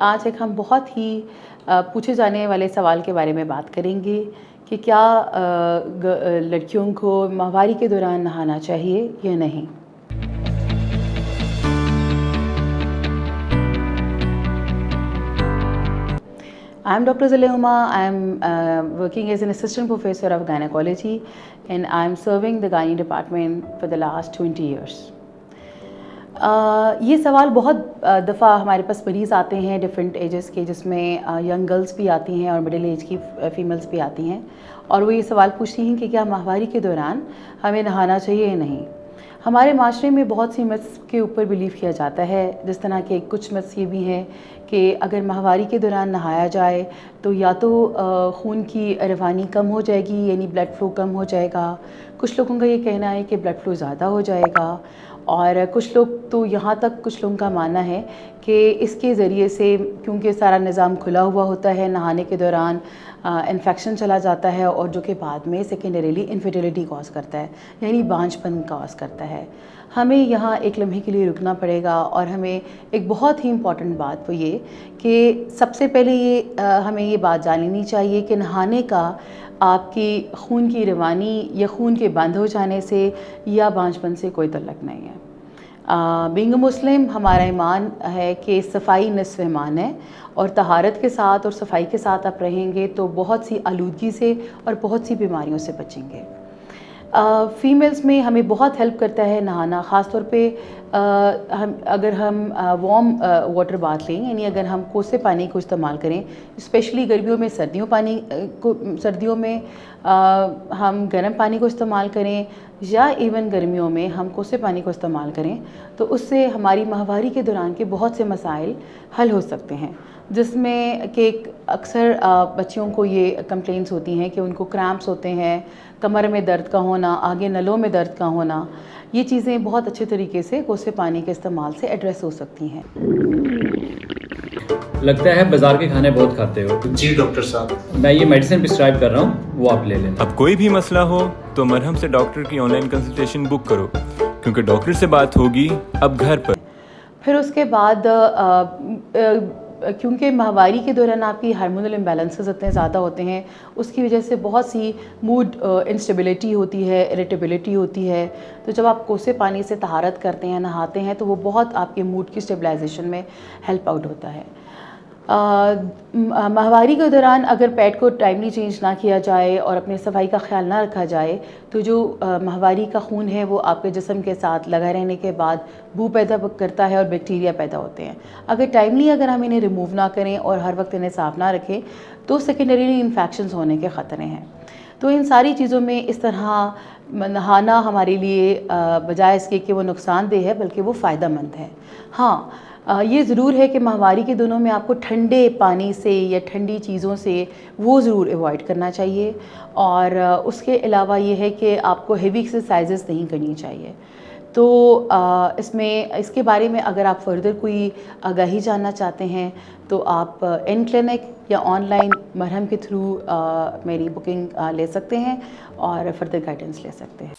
आज एक हम बहुत ही पूछे जाने वाले सवाल के बारे में बात करेंगे कि क्या लड़कियों को माहवारी के दौरान नहाना चाहिए या नहीं। I am Dr. Zaleh Huma. I am working as an assistant professor of gynecology and I am serving the gynae department for the last 20 years. ये सवाल बहुत दफ़ा हमारे पास मरीज़ आते हैं डिफरेंट एजेस के, जिसमें यंग गर्ल्स भी आती हैं और मिडिल एज की फ़ीमेल्स भी आती हैं, और वो ये सवाल पूछती हैं कि क्या माहवारी के दौरान हमें नहाना चाहिए या नहीं। हमारे माशरे में बहुत सी मिथ्स के ऊपर बिलीव किया जाता है, जिस तरह के कुछ मिथ्स ये भी हैं कि अगर माहवारी के दौरान नहाया जाए तो या तो खून की रवानी कम हो जाएगी, यानी ब्लड फ्लो कम हो जाएगा। कुछ लोगों का ये कहना है कि ब्लड फ्लो ज़्यादा हो जाएगा, और कुछ लोग तो यहाँ तक कुछ लोगों का मानना है कि इसके ज़रिए से, क्योंकि सारा निज़ाम खुला हुआ होता है, नहाने के दौरान इन्फेक्शन चला जाता है और जो कि बाद में सेकेंडरीली इनफर्टिलिटी कॉज करता है, यानी बांझपन कॉज करता है। हमें यहाँ एक लम्हे के लिए रुकना पड़ेगा और हमें एक बहुत ही इम्पॉर्टेंट बात वो ये कि सबसे पहले हमें ये बात जान लेनी चाहिए कि नहाने का आपकी खून की रवानी या खून के बंद हो जाने से या बांझपन से कोई तल्लुक़ नहीं है। बीइंग अ मुस्लिम, हमारा ईमान है कि सफ़ाई निस्फ़ ईमान है, और तहारत के साथ और सफ़ाई के साथ आप रहेंगे तो बहुत सी आलूदगी से और बहुत सी बीमारियों से बचेंगे। फ़ीमेल्स में हमें बहुत हेल्प करता है नहाना, ख़ास तौर पे अगर हम वार्म वाटर बाथ लें, यानी अगर हम कोसे पानी को इस्तेमाल करें, स्पेशली गर्मियों में सर्दियों में हम गर्म पानी को इस्तेमाल करें, या इवन गर्मियों में हम कोसे पानी को इस्तेमाल करें, तो उससे हमारी माहवारी के दौरान के बहुत से मसाइल हल हो सकते हैं, जिसमें कि अक्सर बच्चियों को ये कंप्लेंट्स होती हैं कि उनको क्रैम्प्स होते हैं, कमर में दर्द का होना, आगे नलों में दर्द का होना। ये चीज़ें बहुत अच्छे तरीके से कोसे पानी के इस्तेमाल से एड्रेस हो सकती हैं। लगता है बाजार के खाने बहुत खाते हो। जी डॉक्टर साहब, मैं ये मेडिसिन प्रिस्क्राइब कर रहा हूँ, वो आप ले लेना। अब कोई भी मसला हो तो मरहम से डॉक्टर की ऑनलाइन कंसल्टेशन बुक करो, क्योंकि डॉक्टर से बात होगी अब घर पर। फिर उसके बाद क्योंकि माहवारी के दौरान आपकी हार्मोनल इम्बैलेंसेस इतने ज़्यादा होते हैं, उसकी वजह से बहुत सी मूड इंस्टेबिलिटी होती है, इरिटेबिलिटी होती है। तो जब आप कोसे पानी से तहारत करते हैं, नहाते हैं, तो वो बहुत आपके मूड की स्टेबलाइजेशन में हेल्प आउट होता है। माहवारी के दौरान अगर पैड को टाइमली चेंज ना किया जाए और अपने सफाई का ख्याल ना रखा जाए, तो जो माहवारी का खून है वो आपके जिस्म के साथ लगा रहने के बाद बू पैदा करता है और बैक्टीरिया पैदा होते हैं। अगर हम इन्हें रिमूव ना करें और हर वक्त इन्हें साफ़ ना रखें, तो सेकेंडरीली इन्फेक्शंस होने के ख़तरे हैं। तो इन सारी चीज़ों में इस तरह नहाना हमारे लिए बजाय इसके कि वो नुकसानदेह है, बल्कि वो फ़ायदेमंद है। हाँ, ये ज़रूर है कि माहवारी के दिनों में आपको ठंडे पानी से या ठंडी चीज़ों से वो ज़रूर अवॉइड करना चाहिए, और उसके अलावा ये है कि आपको हेवी एक्सरसाइजेस नहीं करनी चाहिए। तो इसके बारे में अगर आप फर्दर कोई आगाही जानना चाहते हैं तो आप इन क्लिनिक या ऑनलाइन मरहम के थ्रू मेरी बुकिंग ले सकते हैं और फर्दर गाइडेंस ले सकते हैं।